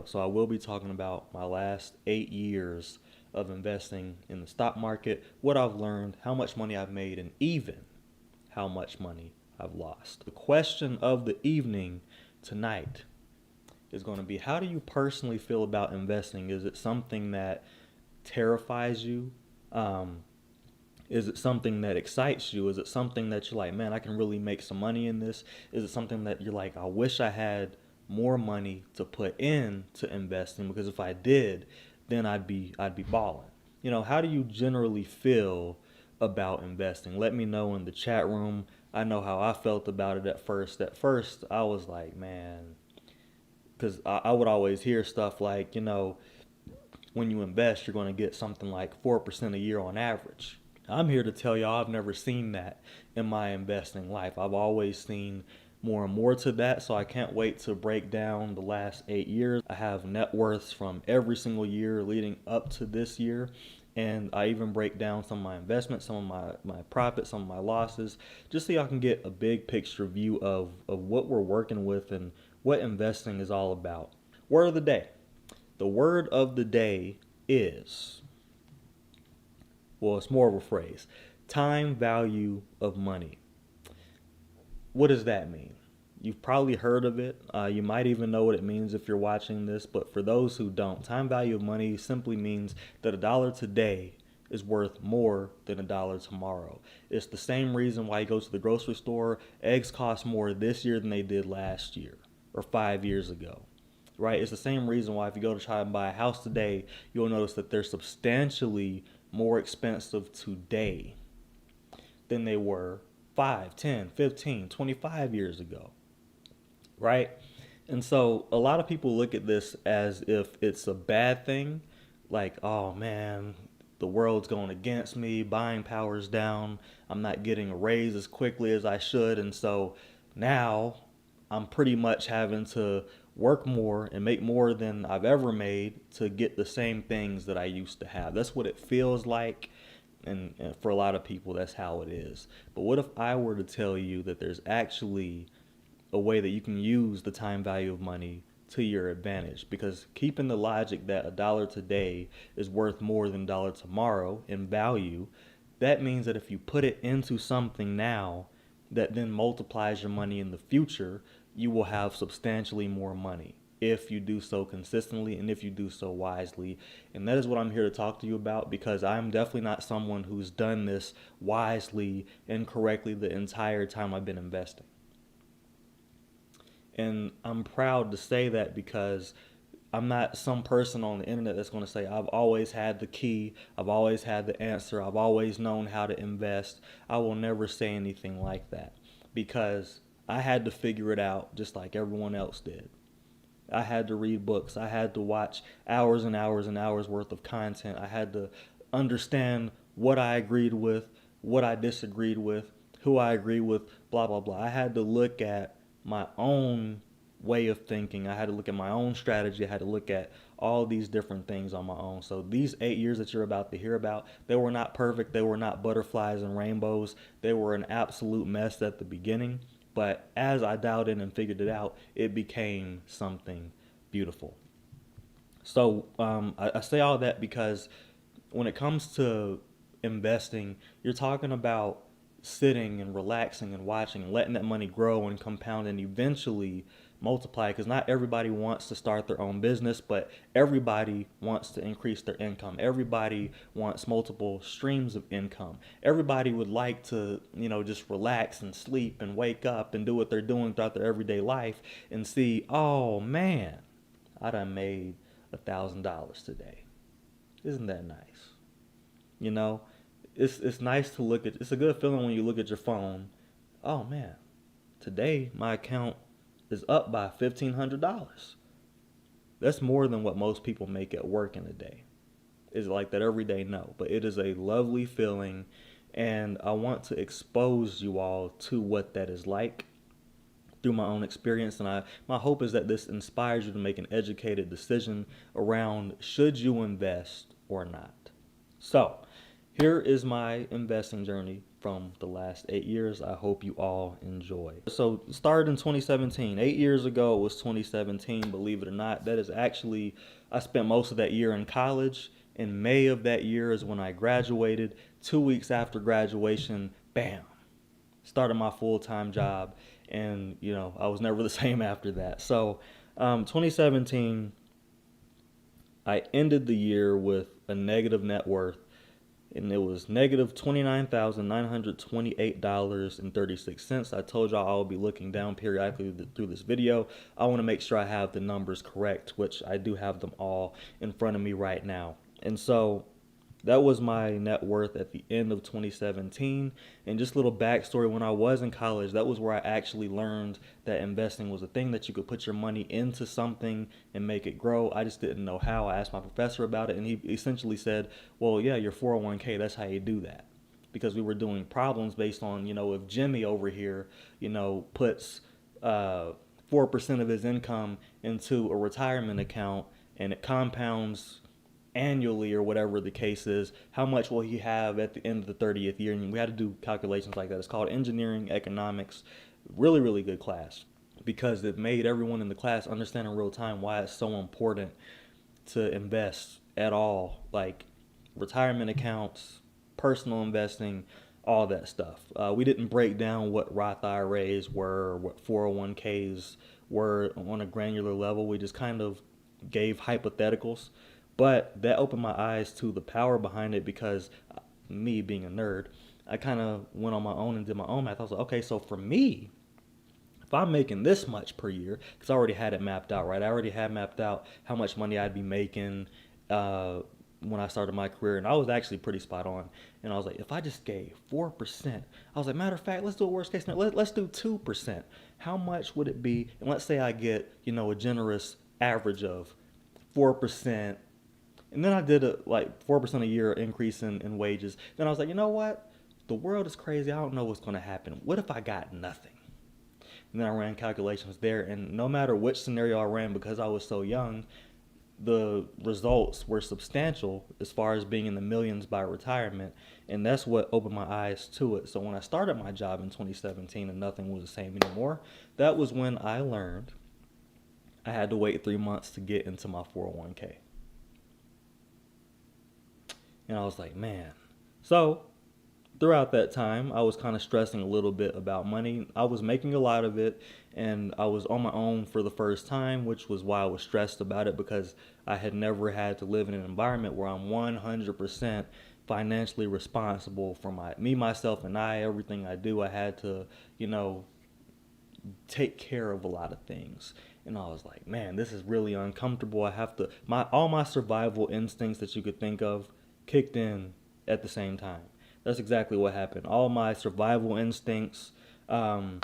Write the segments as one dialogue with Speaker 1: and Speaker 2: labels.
Speaker 1: So I will be talking about my last 8 years of investing in the stock market, what I've learned, how much money I've made, and even how much money I've lost. The question of the evening tonight is going to be, how do you personally feel about investing? Is it something that terrifies you? Is it something that excites you? Is it something that you're like, man, I can really make some money in this? Is it something that you're like, I wish I had more money to put in to investing, because if I did, then I'd be balling. How do you generally feel about investing? Let me know in the chat room. I know how I felt about it at first. At first, I was like, man, because I would always hear stuff like, when you invest, you're going to get something like 4% a year on average. I'm here to tell y'all I've never seen that in my investing life. I've always seen more and more to that, so I can't wait to break down the last 8 years. I have net worths from every single year leading up to this year, and I even break down some of my investments, some of my profits, some of my losses, just so y'all can get a big picture view of what we're working with and what investing is all about. Word of the day. The word of the day is, well, it's more of a phrase, time value of money. What does that mean? You've probably heard of it. You might even know what it means if you're watching this, but for those who don't, time value of money simply means that $1 today is worth more than $1 tomorrow. It's the same reason why you go to the grocery store, eggs cost more this year than they did last year or 5 years ago. Right? It's the same reason why if you go to try and buy a house today, you'll notice that they're substantially more expensive today than they were 5, 10, 15, 25 years ago. Right? And so a lot of people look at this as if it's a bad thing. Like, oh man, the world's going against me, buying power's down, I'm not getting a raise as quickly as I should, and so now I'm pretty much having to work more and make more than I've ever made to get the same things that I used to have. That's what it feels like, and for a lot of people, that's how it is. But what if I were to tell you that there's actually a way that you can use the time value of money to your advantage? Because keeping the logic that $1 today is worth more than $1 tomorrow in value, that means that if you put it into something now that then multiplies your money in the future, you will have substantially more money if you do so consistently and if you do so wisely. And that is what I'm here to talk to you about, because I'm definitely not someone who's done this wisely and correctly the entire time I've been investing. And I'm proud to say that, because I'm not some person on the internet that's going to say, I've always had the key, I've always had the answer, I've always known how to invest. I will never say anything like that, because I had to figure it out just like everyone else did. I had to read books. I had to watch hours and hours and hours worth of content. I had to understand what I agreed with, what I disagreed with, who I agree with, blah, blah, blah. I had to look at my own way of thinking. I had to look at my own strategy. I had to look at all these different things on my own. So these 8 years that you're about to hear about, they were not perfect. They were not butterflies and rainbows. They were an absolute mess at the beginning. But as I dialed in and figured it out, it became something beautiful. So I say all that because when it comes to investing, you're talking about sitting and relaxing and watching and letting that money grow and compound and eventually multiply, because not everybody wants to start their own business, but everybody wants to increase their income. Everybody wants multiple streams of income. Everybody would like to, just relax and sleep and wake up and do what they're doing throughout their everyday life and see, oh man, I done made $1,000 today. Isn't that nice? It's nice to look at. It's a good feeling when you look at your phone. Oh man, today my account is up by $1,500. That's more than what most people make at work in a day. Is it like that every day? No, but it is a lovely feeling, and I want to expose you all to what that is like through my own experience. And my hope is that this inspires you to make an educated decision around should you invest or not. So Here is my investing journey from the last 8 years. I hope you all enjoy. So started in 2017. 8 years ago it was 2017, believe it or not. That is actually, I spent most of that year in college. In May of that year is when I graduated. 2 weeks after graduation, bam, started my full-time job. And, I was never the same after that. So 2017, I ended the year with a negative net worth, and it was negative $29,928.36. I told y'all I will be looking down periodically through this video. I want to make sure I have the numbers correct, which I do have them all in front of me right now. And so that was my net worth at the end of 2017. And just a little backstory, when I was in college, that was where I actually learned that investing was a thing, that you could put your money into something and make it grow. I just didn't know how. I asked my professor about it, and he essentially said, well, yeah, your 401k, that's how you do that. Because we were doing problems based on, if Jimmy over here, puts 4% of his income into a retirement account and it compounds annually or whatever the case is, how much will he have at the end of the 30th year? And we had to do calculations like that. It's called engineering economics. Really, really good class, because it made everyone in the class understand in real time why it's so important to invest at all, like retirement accounts, personal investing, all that stuff. We didn't break down what Roth IRAs were, or what 401ks were on a granular level. We just kind of gave hypotheticals. But that opened my eyes to the power behind it, because me being a nerd, I kind of went on my own and did my own math. I was like, okay, so for me, if I'm making this much per year, because I already had it mapped out, right? I already had mapped out how much money I'd be making when I started my career, and I was actually pretty spot on. And I was like, if I just gave 4%, I was like, matter of fact, let's do a worst case scenario. Let's do 2%. How much would it be? And let's say I get, a generous average of 4%. And then I did a 4% a year increase in wages. Then I was like, you know what? The world is crazy. I don't know what's going to happen. What if I got nothing? And then I ran calculations there. And no matter which scenario I ran, because I was so young, the results were substantial as far as being in the millions by retirement. And that's what opened my eyes to it. So when I started my job in 2017 and nothing was the same anymore, that was when I learned I had to wait 3 months to get into my 401k. And I was like, man. So throughout that time, I was kind of stressing a little bit about money. I was making a lot of it, and I was on my own for the first time, which was why I was stressed about it, because I had never had to live in an environment where I'm 100% financially responsible for myself, and everything I do. I had to, take care of a lot of things. And I was like, man, this is really uncomfortable. I have to, all my survival instincts that you could think of kicked in at the same time. That's exactly what happened. All my survival instincts, all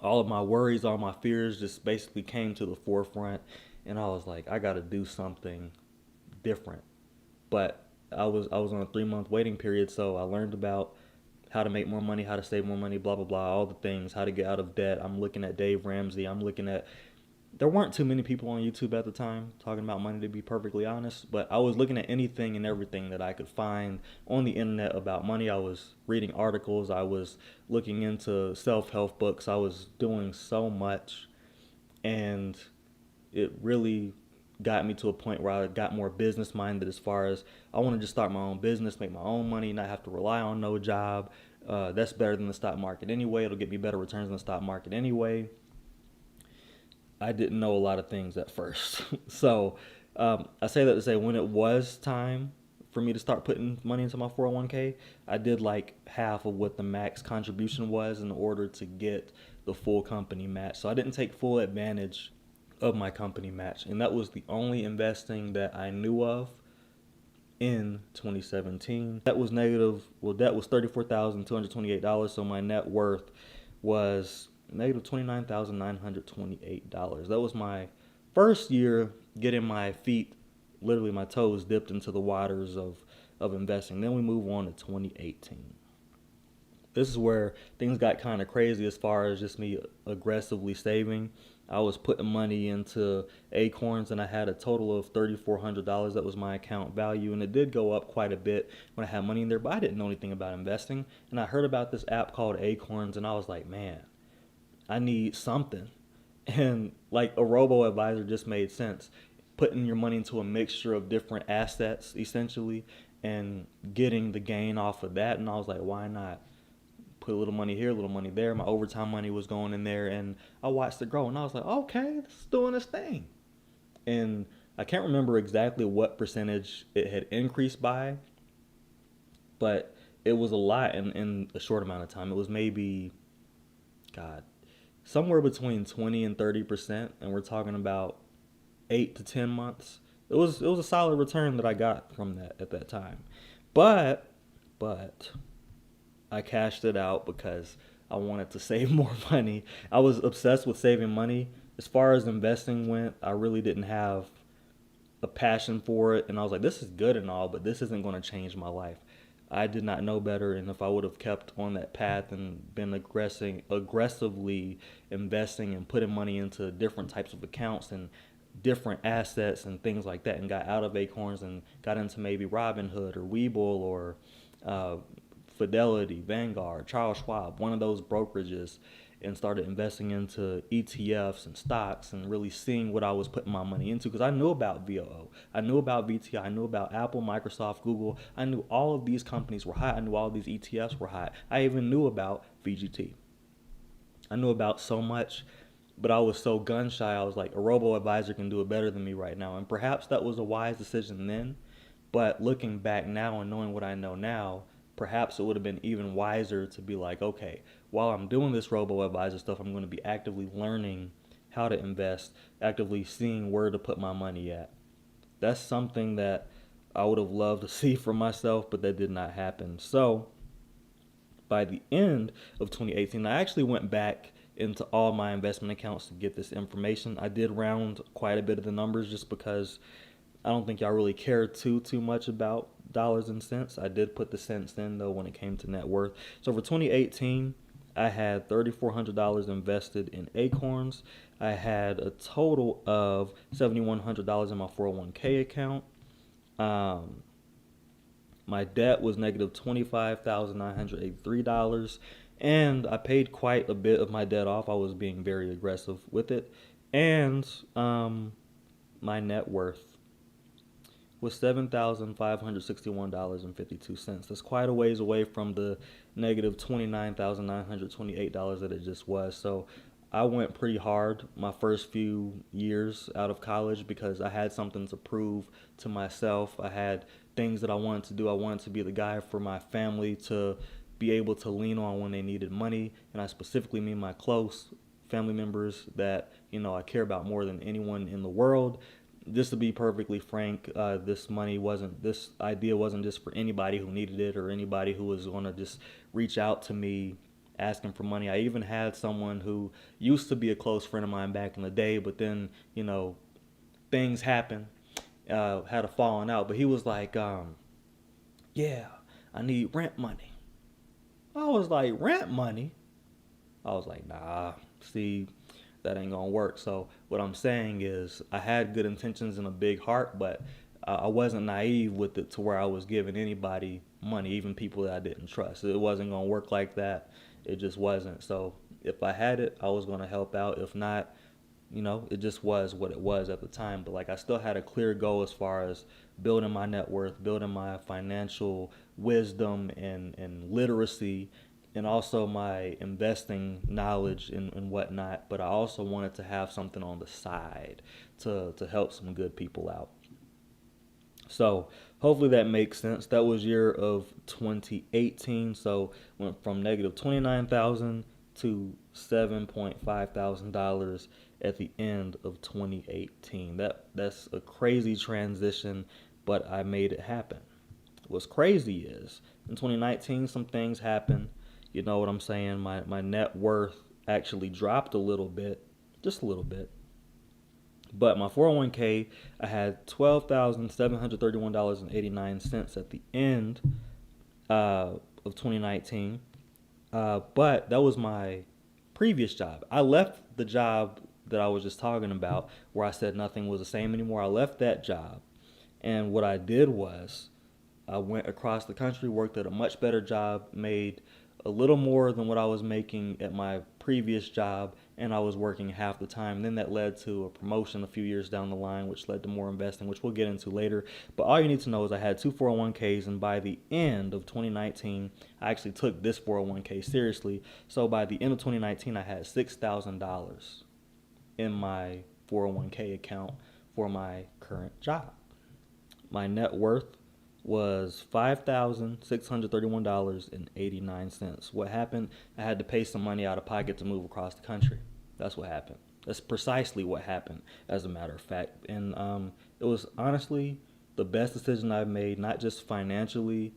Speaker 1: of my worries, all my fears just basically came to the forefront. And I was like, I got to do something different. But I was on a 3-month waiting period, so I learned about how to make more money, how to save more money, blah, blah, blah, all the things, how to get out of debt. I'm looking at Dave Ramsey. There weren't too many people on YouTube at the time talking about money, to be perfectly honest, but I was looking at anything and everything that I could find on the internet about money. I was reading articles. I was looking into self-help books. I was doing so much, and it really got me to a point where I got more business minded, as far as I want to just start my own business, make my own money, not have to rely on no job. That's better than the stock market anyway. It'll get me better returns than the stock market anyway. I didn't know a lot of things at first. So I say that to say, when it was time for me to start putting money into my 401k, I did like half of what the max contribution was in order to get the full company match. So I didn't take full advantage of my company match. And that was the only investing that I knew of in 2017. That was $34,228. So my net worth was negative $29,928. That was my first year getting my feet, literally my toes, dipped into the waters of investing. Then we move on to 2018. This is where things got kind of crazy as far as just me aggressively saving. I was putting money into Acorns, and I had a total of $3,400. That was my account value, and it did go up quite a bit when I had money in there, but I didn't know anything about investing. And I heard about this app called Acorns, and I was like, man, I need something. And like a robo advisor just made sense. Putting your money into a mixture of different assets, essentially, and getting the gain off of that. And I was like, why not? Put a little money here, a little money there. My overtime money was going in there, and I watched it grow. And I was like, okay, it's doing its thing. And I can't remember exactly what percentage it had increased by, but it was a lot in a short amount of time. It was maybe, God, somewhere between 20 and 30%, and we're talking about 8 to 10 months. It was a solid return that I got from that at that time. But I cashed it out because I wanted to save more money. I was obsessed with saving money. As far as investing went, I really didn't have a passion for it, and I was like, this is good and all, but this isn't going to change my life. I did not know better, and if I would have kept on that path and been aggressively investing and putting money into different types of accounts and different assets and things like that, and got out of Acorns and got into maybe Robinhood or Webull or Fidelity, Vanguard, Charles Schwab, one of those brokerages, and started investing into ETFs and stocks and really seeing what I was putting my money into, because I knew about VOO, I knew about VTI, I knew about Apple, Microsoft, Google. I knew all of these companies were hot. I knew all of these ETFs were hot. I even knew about VGT. I knew about so much, but I was so gun shy. I was like, a robo advisor can do it better than me right now. And perhaps that was a wise decision then, but looking back now and knowing what I know now, perhaps it would have been even wiser to be like, okay, while I'm doing this robo-advisor stuff, I'm going to be actively learning how to invest, actively seeing where to put my money at. That's something that I would have loved to see for myself, but that did not happen. So by the end of 2018, I actually went back into all my investment accounts to get this information. I did round quite a bit of the numbers just because I don't think y'all really care too much about dollars and cents. I did put the cents in though when it came to net worth. So for 2018, I had $3,400 invested in Acorns. I had a total of $7,100 in my 401k account. My debt was negative $25,983, and I paid quite a bit of my debt off. I was being very aggressive with it, and my net worth was $7,561.52. That's quite a ways away from the negative $29,928 that it just was. So I went pretty hard my first few years out of college because I had something to prove to myself. I had things that I wanted to do. I wanted to be the guy for my family to be able to lean on when they needed money. And I specifically mean my close family members that, I care about more than anyone in the world. Just to be perfectly frank, this idea wasn't just for anybody who needed it or anybody who was going to just reach out to me asking for money. I even had someone who used to be a close friend of mine back in the day, but then, things happened, had a falling out. But he was like, yeah, I need rent money. I was like, rent money? I was like, nah, see, that ain't gonna work. So what I'm saying is I had good intentions and a big heart, but I wasn't naive with it to where I was giving anybody money, even people that I didn't trust. It wasn't gonna work like that. It just wasn't. So if I had it, I was gonna help out. If not, it just was what it was at the time. But I still had a clear goal as far as building my net worth, building my financial wisdom and literacy, and also my investing knowledge and whatnot. But I also wanted to have something on the side to help some good people out. So hopefully that makes sense. That was year of 2018. So went from negative $29,000 to $7,500 at the end of 2018. That's a crazy transition, but I made it happen. What's crazy is in 2019 some things happened. You know what I'm saying? My net worth actually dropped a little bit, just a little bit. But my 401k, I had $12,731.89 at the end of 2019. But that was my previous job. I left the job that I was just talking about, where I said nothing was the same anymore. I left that job, and what I did was I went across the country, worked at a much better job, made a little more than what I was making at my previous job, and I was working half the time. Then that led to a promotion a few years down the line, which led to more investing, which we'll get into later. But all you need to know is I had two 401ks, and by the end of 2019, I actually took this 401k seriously. So by the end of 2019, I had $6,000 in my 401k account for my current job. My net worth was $5,631.89. What happened? I had to pay some money out of pocket to move across the country. That's what happened. That's precisely what happened, as a matter of fact. And it was honestly the best decision I've made, not just financially,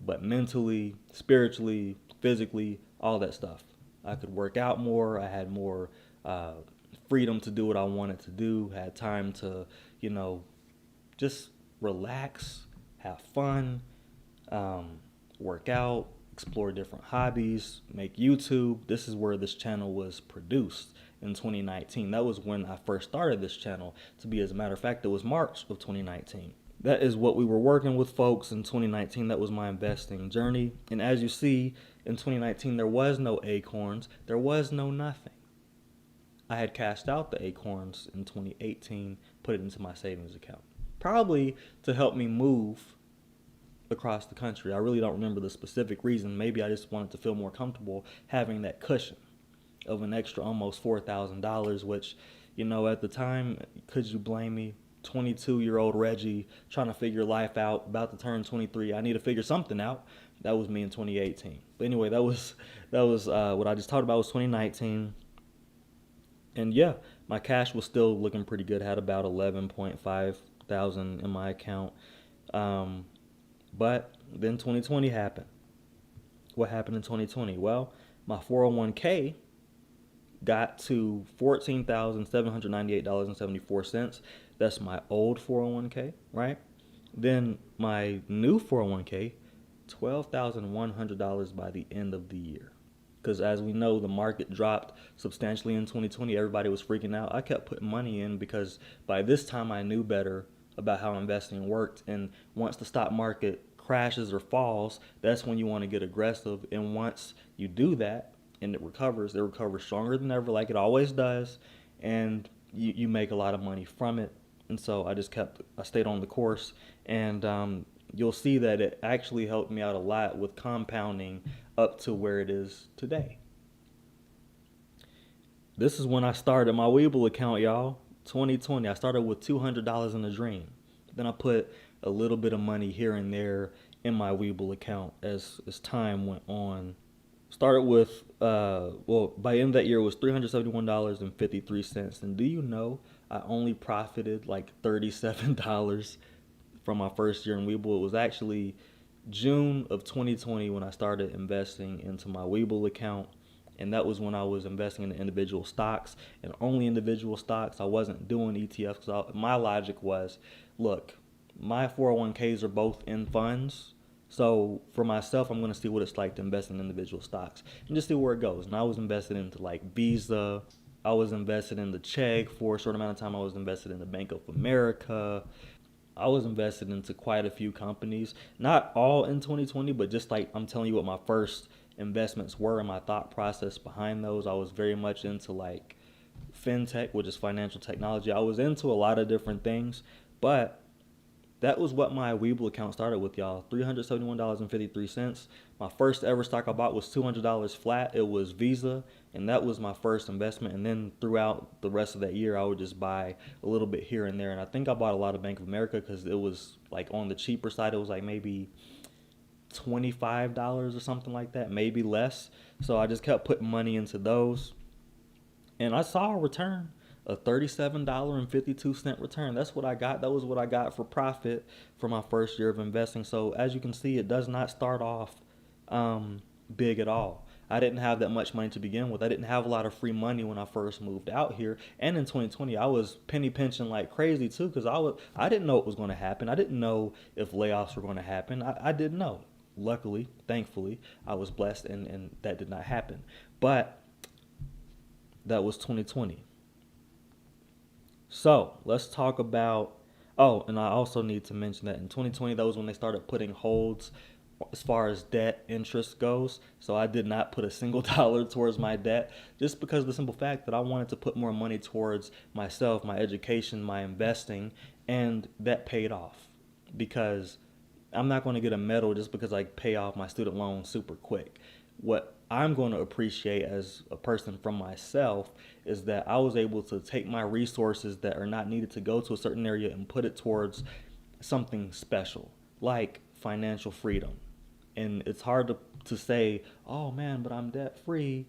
Speaker 1: but mentally, spiritually, physically, all that stuff. I could work out more. I had more freedom to do what I wanted to do. Had time to, just relax, have fun, work out, explore different hobbies, make YouTube. This is where this channel was produced in 2019. That was when I first started this channel. To be, as a matter of fact, it was March of 2019. That is what we were working with, folks, in 2019. That was my investing journey. And as you see, in 2019, there was no acorns. There was no nothing. I had cashed out the acorns in 2018, put it into my savings account, probably to help me move across the country. I really don't remember the specific reason. Maybe I just wanted to feel more comfortable having that cushion of an extra almost $4,000, which, at the time, could you blame me? 22-year-old Reggie trying to figure life out, about to turn 23. I need to figure something out. That was me in 2018. But anyway, that was what I just talked about was 2019. And yeah, my cash was still looking pretty good. Had about 11.5 thousand in my account. But then 2020 happened. What happened in 2020? Well, my 401k got to $14,798.74. That's my old 401k, right? Then my new 401k, $12,100 by the end of the year. Because as we know, the market dropped substantially in 2020. Everybody was freaking out. I kept putting money in because by this time I knew better about how investing worked. And once the stock market crashes or falls, that's when you want to get aggressive. And once you do that and it recovers stronger than ever, like it always does. And you make a lot of money from it. And so I stayed on the course. And you'll see that it actually helped me out a lot with compounding up to where it is today. This is when I started my Webull account, y'all. 2020. I started with $200 in a dream. Then I put a little bit of money here and there in my Webull account as time went on. Started with, by the end of that year, it was $371.53. And do you know, I only profited like $37 from my first year in Webull. It was actually June of 2020 when I started investing into my Webull account. And that was when I was investing in the individual stocks and only individual stocks. I wasn't doing ETFs because my logic was, look, my 401ks are both in funds. So for myself, I'm going to see what it's like to invest in individual stocks and just see where it goes. And I was invested into like Visa. I was invested in the check for a short amount of time. I was invested in the Bank of America. I was invested into quite a few companies, not all in 2020, but just like I'm telling you what my first investments were and my thought process behind those. I was very much into like fintech, which is financial technology. I was into a lot of different things, but that was what my Webull account started with, y'all. $371.53. My first ever stock I bought was $200 flat. It was Visa, and that was my first investment. And then throughout the rest of that year, I would just buy a little bit here and there. And I think I bought a lot of Bank of America because it was like on the cheaper side. It was like maybe $25 or something like that, maybe less. So I just kept putting money into those. And I saw a return, a $37.52 return. That's what I got. That was what I got for profit for my first year of investing. So as you can see, it does not start off big at all. I didn't have that much money to begin with. I didn't have a lot of free money when I first moved out here. And in 2020, I was penny pinching like crazy too because I didn't know what was going to happen. I didn't know if layoffs were going to happen. I didn't know. Luckily, thankfully, I was blessed and that did not happen. But that was 2020. So let's talk about, oh, and I also need to mention that in 2020, that was when they started putting holds as far as debt interest goes. So I did not put a single dollar towards my debt just because of the simple fact that I wanted to put more money towards myself, my education, my investing, and that paid off because I'm not going to get a medal just because I pay off my student loan super quick. What I'm going to appreciate as a person from myself is that I was able to take my resources that are not needed to go to a certain area and put it towards something special, like financial freedom. And it's hard to say, oh man, but I'm debt free,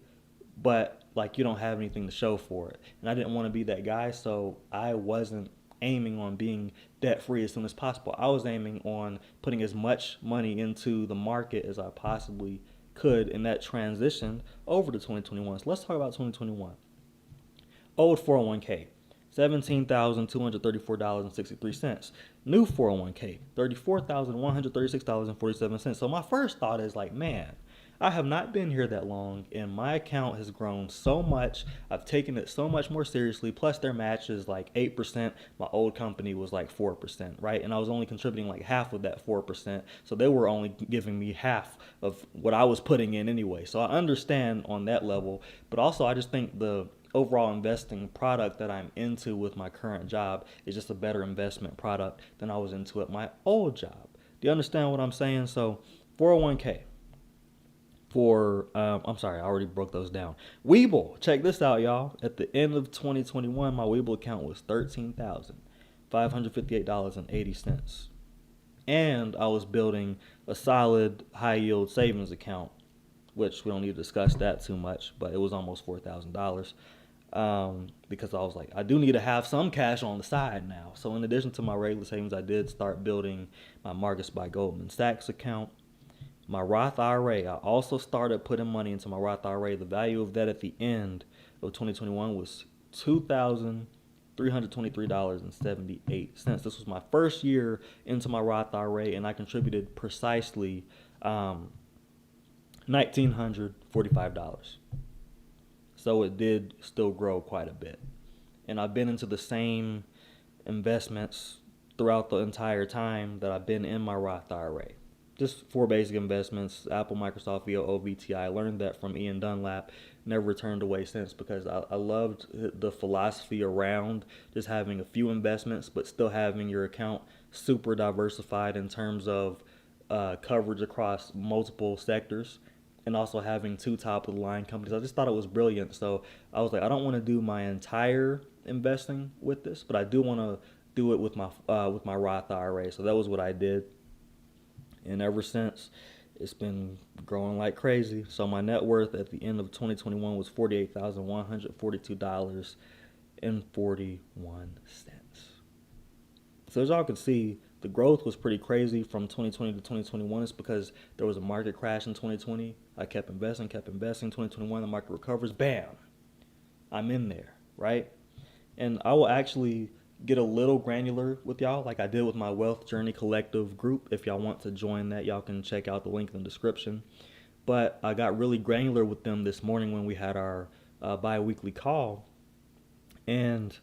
Speaker 1: but like you don't have anything to show for it. And I didn't want to be that guy, so I wasn't aiming on being debt free as soon as possible. I was aiming on putting as much money into the market as I possibly could in that transition over to 2021. So let's talk about 2021. Old 401k, $17,234.63. New 401k, $34,136.47. So my first thought is like, man, I have not been here that long and my account has grown so much. I've taken it so much more seriously. Plus their match is like 8%. My old company was like 4%, right? And I was only contributing like half of that 4%. So they were only giving me half of what I was putting in anyway. So I understand on that level, but also I just think the overall investing product that I'm into with my current job is just a better investment product than I was into at my old job. Do you understand what I'm saying? So 401k. I'm sorry, I already broke those down. Webull, check this out, y'all. At the end of 2021, my Webull account was $13,558.80. And I was building a solid high yield savings account, which we don't need to discuss that too much, but it was almost $4,000. Because I was like, I do need to have some cash on the side now. So in addition to my regular savings, I did start building my Marcus by Goldman Sachs account. My Roth IRA, I also started putting money into my Roth IRA. The value of that at the end of 2021 was $2,323.78. This was my first year into my Roth IRA, and I contributed precisely $1,945. So it did still grow quite a bit. And I've been into the same investments throughout the entire time that I've been in my Roth IRA. Just 4 basic investments, Apple, Microsoft, VOO, VTI. I learned that from Ian Dunlap. Never returned away since because I loved the philosophy around just having a few investments but still having your account super diversified in terms of coverage across multiple sectors and also having 2 top-of-the-line companies. I just thought it was brilliant. So I was like, I don't want to do my entire investing with this, but I do want to do it with my Roth IRA. So that was what I did. And ever since, it's been growing like crazy. So my net worth at the end of 2021 was $48,142.41. So as y'all can see, the growth was pretty crazy from 2020 to 2021. It's because there was a market crash in 2020. I kept investing. 2021, the market recovers. Bam! I'm in there, right? And I will actually get a little granular with y'all like I did with my Wealth Journey Collective group. If y'all want to join that, y'all can check out the link in the description. But I got really granular with them this morning when we had our bi-weekly call. And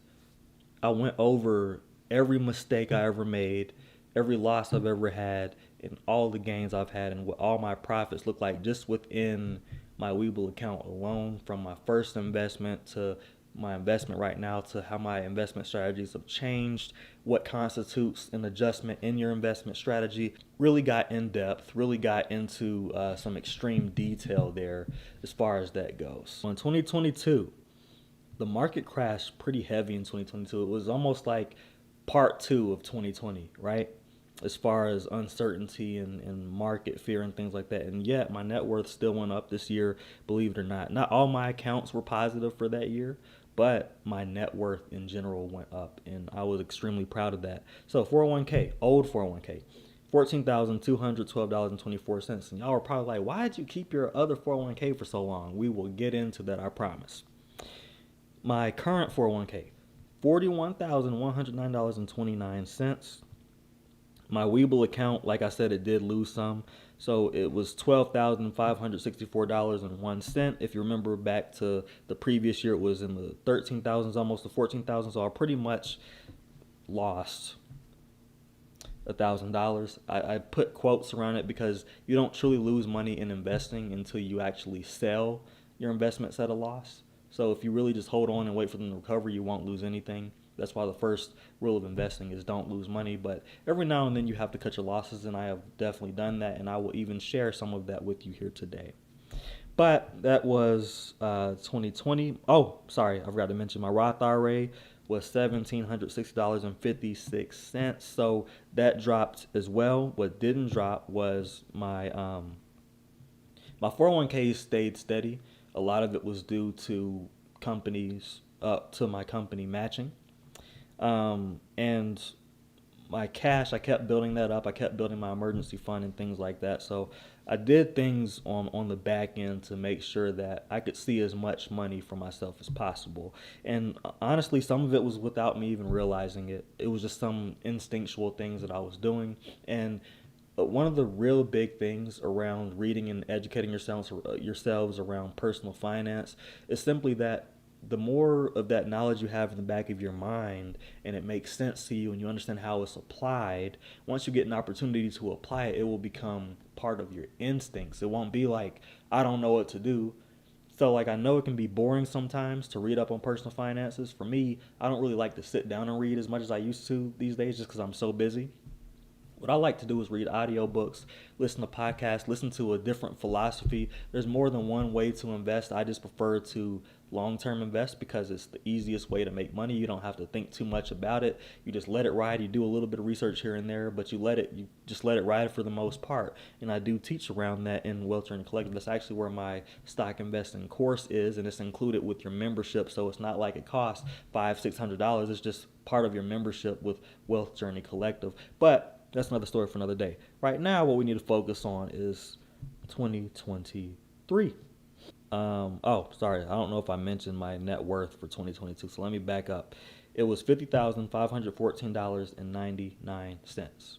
Speaker 1: I went over every mistake I ever made, every loss I've ever had, and all the gains I've had, and what all my profits look like just within my Webull account alone, from my first investment to my investment right now to how my investment strategies have changed, what constitutes an adjustment in your investment strategy. Really got in depth, really got into some extreme detail there as far as that goes. In 2022, the market crashed pretty heavy in 2022. It was almost like part 2 of 2020, right? As far as uncertainty and market fear and things like that. And yet my net worth still went up this year, believe it or not. Not all my accounts were positive for that year, but my net worth in general went up, and I was extremely proud of that. So 401k, old 401k, $14,212.24. And y'all are probably like, why did you keep your other 401k for so long? We will get into that, I promise. My current 401k, $41,109.29. My Webull account, like I said, it did lose some. So it was $12,564.01. If you remember back to the previous year, it was in the 13,000s, almost the 14,000. So I pretty much lost $1,000. I put quotes around it because you don't truly lose money in investing until you actually sell your investments at a loss. So if you really just hold on and wait for them to recover, you won't lose anything. That's why the first rule of investing is don't lose money. But every now and then you have to cut your losses, and I have definitely done that, and I will even share some of that with you here today. But that was 2020. Oh, sorry, I forgot to mention my Roth IRA was $1,760.56. So that dropped as well. What didn't drop was my 401k stayed steady. A lot of it was due to my company matching. And my cash, I kept building that up. I kept building my emergency fund and things like that. So I did things on the back end to make sure that I could see as much money for myself as possible. And honestly, some of it was without me even realizing it. It was just some instinctual things that I was doing. And one of the real big things around reading and educating yourselves around personal finance is simply that the more of that knowledge you have in the back of your mind and it makes sense to you and you understand how it's applied, once you get an opportunity to apply it, it will become part of your instincts. It won't be like, I don't know what to do. So like, I know it can be boring sometimes to read up on personal finances. For me, I don't really like to sit down and read as much as I used to these days just because I'm so busy. What I like to do is read audiobooks, listen to podcasts, listen to a different philosophy. There's more than one way to invest. I just prefer to long-term invest because it's the easiest way to make money. You don't have to think too much about it. You just let it ride. You do a little bit of research here and there, but you just let it ride for the most part. And I do teach around that in Wealth Journey Collective. That's actually where my stock investing course is, and it's included with your membership. So it's not like it costs $500-$600. It's just part of your membership with Wealth Journey Collective. But that's another story for another day. Right now, what we need to focus on is 2023. Sorry. I don't know if I mentioned my net worth for 2022. So let me back up. It was $50,514.99.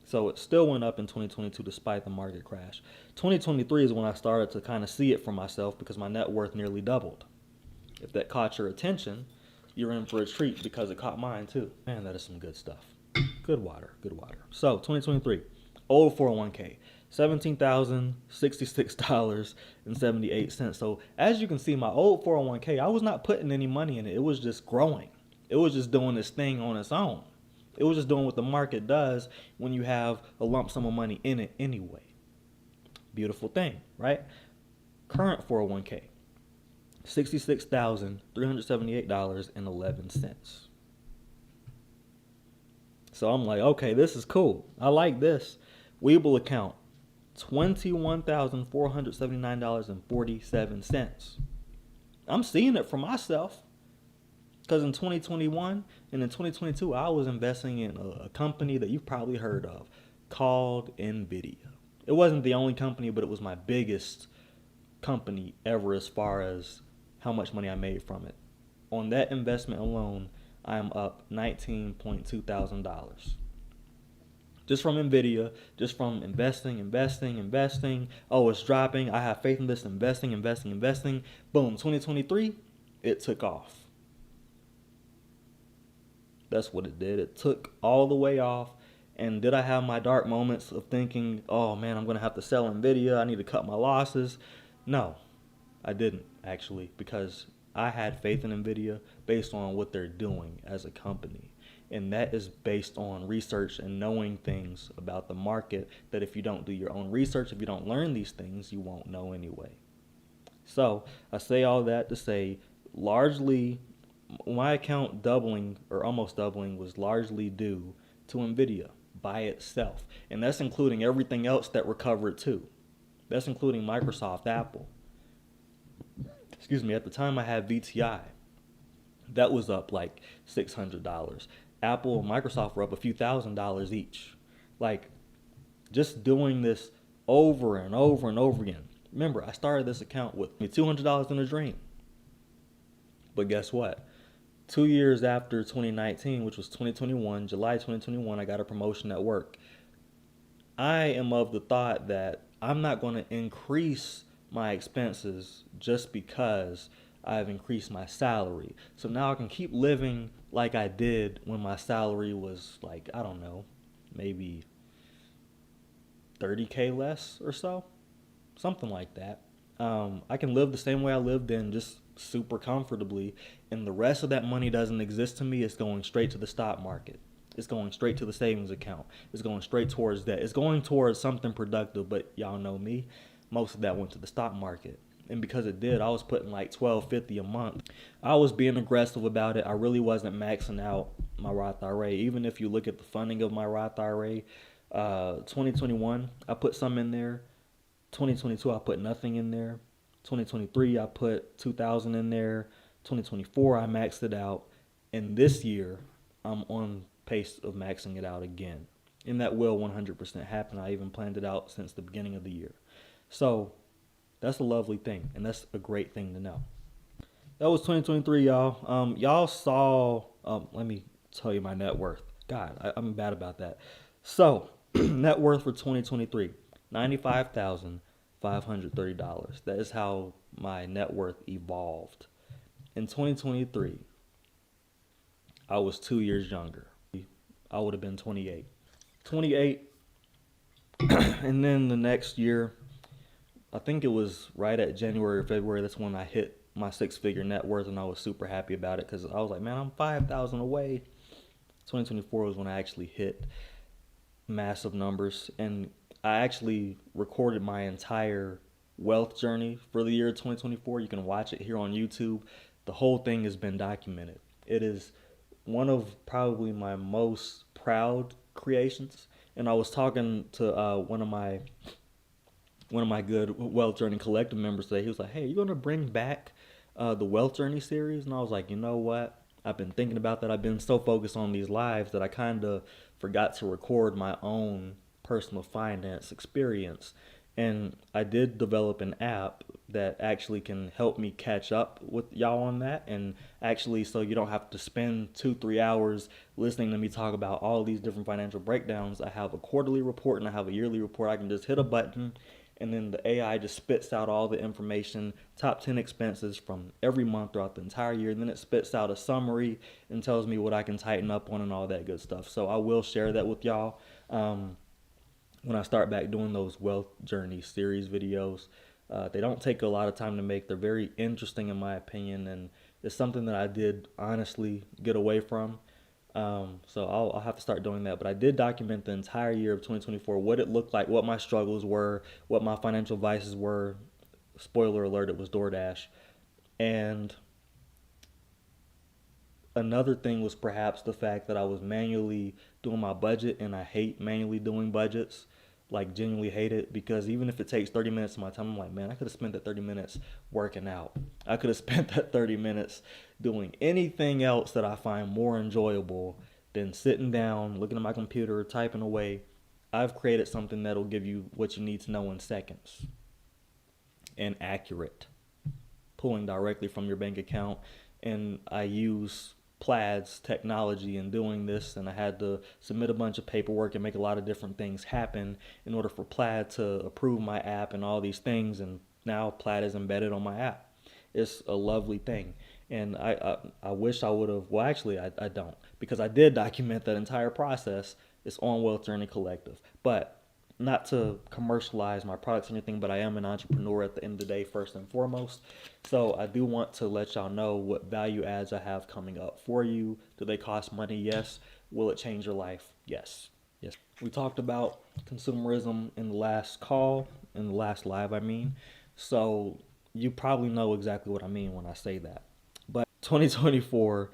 Speaker 1: So it still went up in 2022 despite the market crash. 2023 is when I started to kind of see it for myself because my net worth nearly doubled. If that caught your attention, you're in for a treat because it caught mine too. Man, that is some good stuff. Good water. So 2023, old 401k, $17,066.78. So as you can see, my old 401k, I was not putting any money in it. It was just growing. It was just doing this thing on its own. It was just doing what the market does when you have a lump sum of money in it anyway. Beautiful thing, right? Current 401k, $66,378.11. So I'm like, okay, this is cool. I like this. Webull account, $21,479.47. I'm seeing it for myself because in 2021 and in 2022, I was investing in a company that you've probably heard of called NVDA. It wasn't the only company, but it was my biggest company ever as far as how much money I made from it. On that investment alone, I'm up $19.2 thousand. Just from NVIDIA, just from investing. Oh, it's dropping. I have faith in this, investing. Boom, 2023, it took off. That's what it did. It took all the way off. And did I have my dark moments of thinking, oh man, I'm going to have to sell NVIDIA. I need to cut my losses. No, I didn't actually, because I had faith in NVIDIA based on what they're doing as a company. And that is based on research and knowing things about the market that if you don't do your own research, if you don't learn these things, you won't know anyway. So I say all that to say, largely, my account doubling or almost doubling was largely due to NVIDIA by itself. And that's including everything else that recovered too. That's including Microsoft, Apple. At the time I had VTI. That was up like $600. Apple and Microsoft were up a few $1,000s each. Like, just doing this over and over and over again. Remember, I started this account with $200 in a dream. But guess what? 2 years after 2019, which was 2021, July 2021, I got a promotion at work. I am of the thought that I'm not going to increase my expenses just because I've increased my salary. So now I can keep living like I did when my salary was like, I don't know, maybe 30K less or so, something like that. I can live the same way I lived in, just super comfortably, and the rest of that money doesn't exist to me. It's going straight to the stock market. It's going straight to the savings account. It's going straight towards that. It's going towards something productive, but y'all know me. Most of that went to the stock market. And because it did, I was putting like $12.50 a month. I was being aggressive about it. I really wasn't maxing out my Roth IRA. Even if you look at the funding of my Roth IRA, 2021, I put some in there. 2022, I put nothing in there. 2023, I put 2,000 in there. 2024, I maxed it out. And this year, I'm on pace of maxing it out again. And that will 100% happen. I even planned it out since the beginning of the year. So that's a lovely thing, and that's a great thing to know. That was 2023, y'all. Y'all saw, let me tell you my net worth. God, I'm bad about that. So, net worth for 2023, $95,530. That is how my net worth evolved. In 2023, I was 2 years younger. I would have been 28. 28, and then the next year, I think it was right at January or February, that's when I hit my six-figure net worth, and I was super happy about it because I was like, man, I'm 5,000 away. 2024 was when I actually hit massive numbers, and I actually recorded my entire wealth journey for the year 2024. You can watch it here on YouTube. The whole thing has been documented. It is one of probably my most proud creations. And I was talking to one of my good Wealth Journey Collective members today. He was like, hey, you going to bring back the Wealth Journey series? And I was like, you know what? I've been thinking about that. I've been so focused on these lives that I kind of forgot to record my own personal finance experience. And I did develop an app that actually can help me catch up with y'all on that. And actually, so you don't have to spend 2-3 hours listening to me talk about all these different financial breakdowns. I have a quarterly report and I have a yearly report. I can just hit a button and then the AI just spits out all the information, top 10 expenses from every month throughout the entire year. And then it spits out a summary and tells me what I can tighten up on and all that good stuff. So I will share that with y'all when I start back doing those Wealth Journey series videos. They don't take a lot of time to make. They're very interesting in my opinion, and it's something that I did honestly get away from. So I'll have to start doing that. But I did document the entire year of 2024, what it looked like, what my struggles were, what my financial vices were. Spoiler alert, it was DoorDash. And another thing was perhaps the fact that I was manually doing my budget, and I hate manually doing budgets. Like, genuinely hate it, because even if it takes 30 minutes of my time, I'm like, man, I could have spent that 30 minutes working out. I could have spent that 30 minutes doing anything else that I find more enjoyable than sitting down, looking at my computer, typing away. I've created something that'll give you what you need to know in seconds, and accurate, pulling directly from your bank account. And I use Plaid's technology in doing this, and I had to submit a bunch of paperwork and make a lot of different things happen in order for Plaid to approve my app and all these things. And now Plaid is embedded on my app. It's a lovely thing, and I wish I would have. Well, actually, I don't, because I did document that entire process. It's on Wealth Journey Collective, but not to commercialize my products or anything, but I am an entrepreneur at the end of the day, first and foremost. So I do want to let y'all know what value adds I have coming up for you. Do they cost money? Yes. Will it change your life? Yes. Yes. We talked about consumerism in the last call, in the last live, I mean. So you probably know exactly what I mean when I say that. But 2024,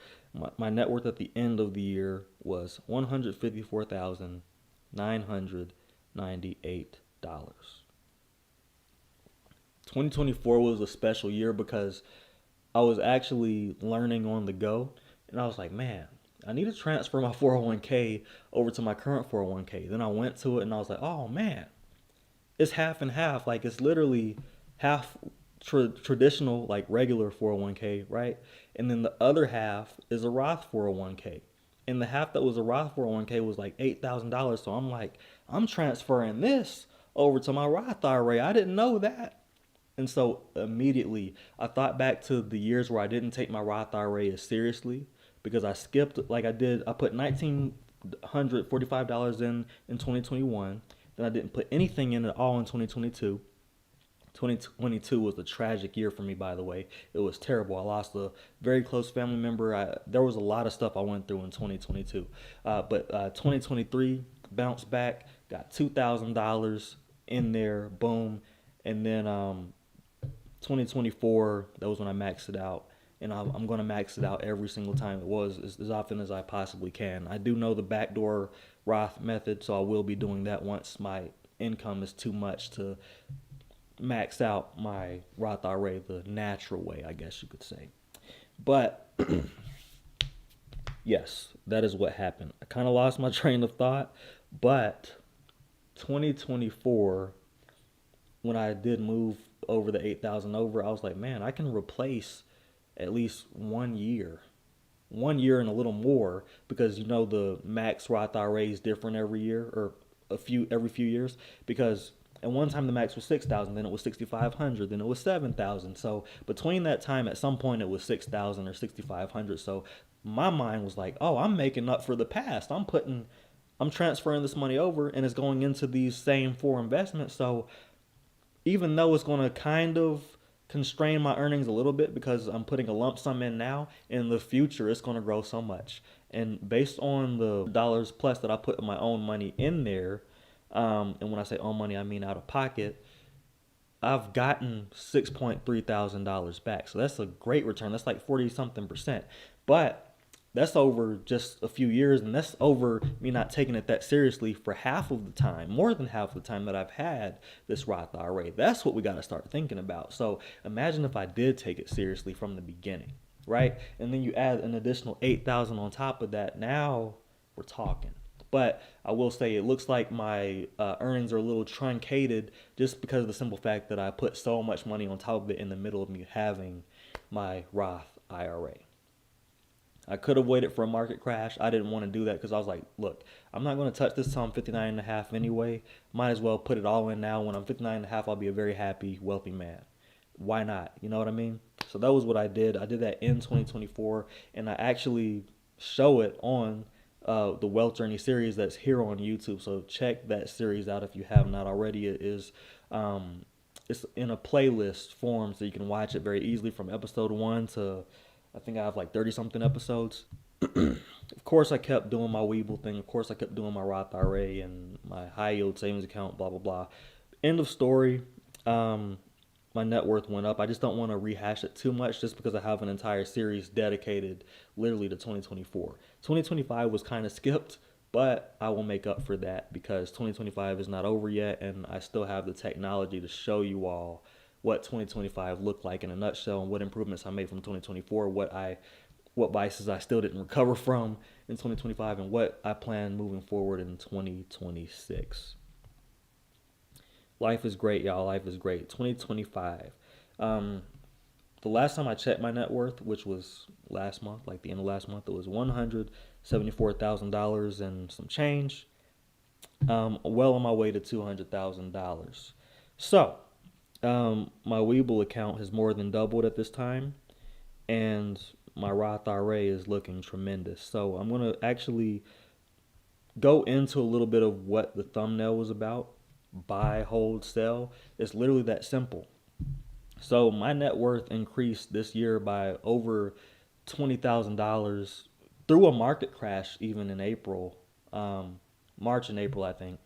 Speaker 1: my net worth at the end of the year was $154,998. 2024 was a special year because I was actually learning on the go, and I was like, man, I need to transfer my 401k over to my current 401k. Then I went to it and I was like, oh man, it's half and half. Like, it's literally half traditional, like regular 401k, right? And then the other half is a Roth 401k. and the half that was a Roth 401k was like $8,000. So I'm like, I'm transferring this over to my Roth IRA. I didn't know that. And so immediately I thought back to the years where I didn't take my Roth IRA as seriously because I skipped, like I did, I put $1,945 in 2021. Then I didn't put anything in at all in 2022. 2022 was a tragic year for me, by the way. It was terrible. I lost a very close family member. There was a lot of stuff I went through in 2022. But 2023 bounced back, got $2,000 in there, boom. And then 2024, that was when I maxed it out. And I'm going to max it out every single time it was, as often as I possibly can. I do know the backdoor Roth method, so I will be doing that once my income is too much to max out my Roth IRA the natural way, I guess you could say. But yes, that is what happened. I kind of lost my train of thought, but 2024, when I did move over the 8,000 over, I was like, man, I can replace at least 1 year. 1 year and a little more, because you know the max Roth IRA is different every year, or every few years, because at one time the max was 6,000, then it was 6,500, then it was 7,000. So between that time, at some point it was 6,000 or 6,500. So my mind was like, oh, I'm making up for the past. I'm transferring this money over, and it's going into these same 4 investments. So even though it's going to kind of constrain my earnings a little bit because I'm putting a lump sum in now, in the future it's going to grow so much. And based on the dollars plus that I put my own money in there, and when I say own money, I mean out of pocket, I've gotten $6,300 back. So that's a great return. That's like 40 something percent. But that's over just a few years, and that's over me not taking it that seriously for half of the time, more than half of the time that I've had this Roth IRA. That's what we got to start thinking about. So imagine if I did take it seriously from the beginning, right? And then you add an additional 8,000 on top of that. Now we're talking. But I will say it looks like my earnings are a little truncated just because of the simple fact that I put so much money on top of it in the middle of me having my Roth IRA. I could have waited for a market crash. I didn't want to do that because I was like, look, I'm not going to touch this till I'm 59 and a half anyway. Might as well put it all in now. When I'm 59 and a half, I'll be a very happy, wealthy man. Why not? You know what I mean? So that was what I did. I did that in 2024, and I actually show it on the Wealth Journey series that's here on YouTube. So check that series out if you have not already. It is it's in a playlist form, so you can watch it very easily from episode 1 to I think I have like 30 something episodes. Of course, I kept doing my Webull thing. Of course, I kept doing my Roth IRA and my high yield savings account, blah, blah, blah. End of story. My net worth went up. I just don't want to rehash it too much just because I have an entire series dedicated literally to 2024. 2025 was kind of skipped, but I will make up for that because 2025 is not over yet, and I still have the technology to show you all what 2025 looked like in a nutshell and what improvements I made from 2024, what vices I still didn't recover from in 2025, and what I plan moving forward in 2026. Life is great, y'all. Life is great. 2025. The last time I checked my net worth, which was last month, like the end of last month, it was $174,000 and some change. Well on my way to $200,000. So, my Webull account has more than doubled at this time, and my Roth IRA is looking tremendous. So I'm going to actually go into a little bit of what the thumbnail was about. Buy, hold, sell. It's literally that simple. So my net worth increased this year by over $20,000 through a market crash, even in April, March and April, I think.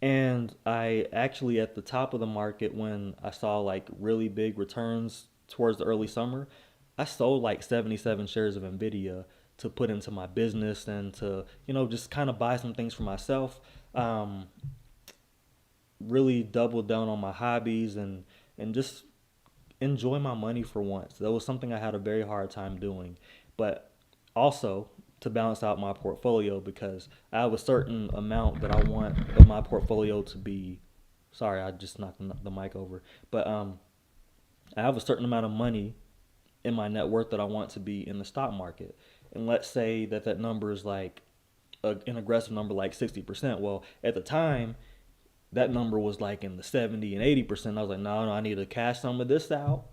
Speaker 1: And I actually, at the top of the market, when I saw like really big returns towards the early summer, I sold like 77 shares of NVDA to put into my business and to, just kind of buy some things for myself. Really doubled down on my hobbies and just enjoy my money for once. That was something I had a very hard time doing. But also, to balance out my portfolio, because I have a certain amount that I want of my portfolio to be, sorry, I just knocked the mic over, but I have a certain amount of money in my net worth that I want to be in the stock market. and let's say that that number is like an aggressive number like 60%. Well, at the time, that number was like in the 70 and 80%. I was like, no, I need to cash some of this out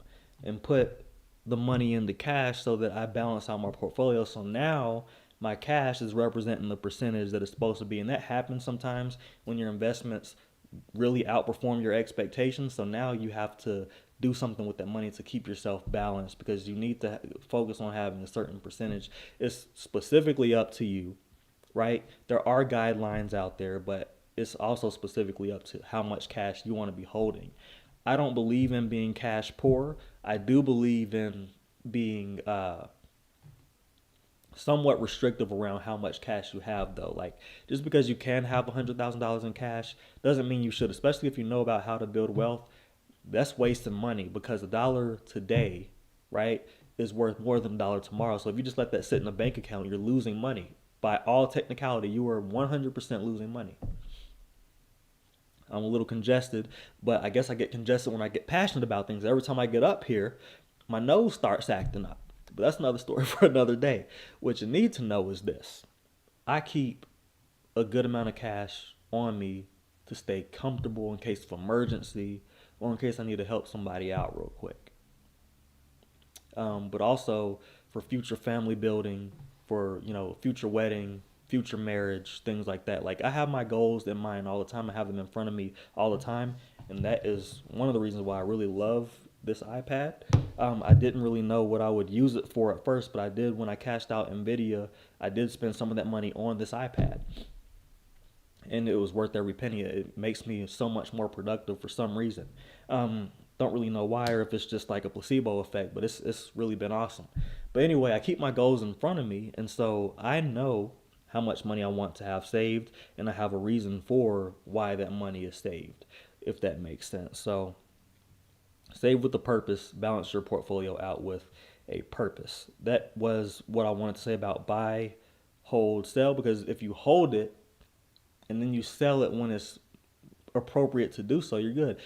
Speaker 1: and put the money into cash so that I balance out my portfolio. So now my cash is representing the percentage that it's supposed to be. And that happens sometimes when your investments really outperform your expectations. So now you have to do something with that money to keep yourself balanced, because you need to focus on having a certain percentage. It's specifically up to you, right? There are guidelines out there, but it's also specifically up to how much cash you want to be holding. I don't believe in being cash poor. I do believe in being somewhat restrictive around how much cash you have, though. Like, just because you can have $100,000 in cash doesn't mean you should, especially if you know about how to build wealth. That's wasting money, because a dollar today, right, is worth more than a dollar tomorrow. So if you just let that sit in a bank account, you're losing money. By all technicality, you are 100% losing money. I'm a little congested, but I guess I get congested when I get passionate about things. Every time I get up here, my nose starts acting up. But that's another story for another day. What you need to know is this: I keep a good amount of cash on me to stay comfortable in case of emergency, or in case I need to help somebody out real quick. But also for future family building, for future wedding, future marriage, things like that. Like, I have my goals in mind all the time. I have them in front of me all the time, and that is one of the reasons why I really love this iPad. I didn't really know what I would use it for at first, but I did. When I cashed out NVDA, I did spend some of that money on this iPad, and it was worth every penny. It makes me so much more productive for some reason. Don't really know why, or if it's just like a placebo effect, but it's really been awesome. But anyway, I keep my goals in front of me, and so I know how much money I want to have saved, and I have a reason for why that money is saved, if that makes sense. So save with a purpose, balance your portfolio out with a purpose. That was what I wanted to say about buy, hold, sell, because if you hold it and then you sell it when it's appropriate to do so, you're good.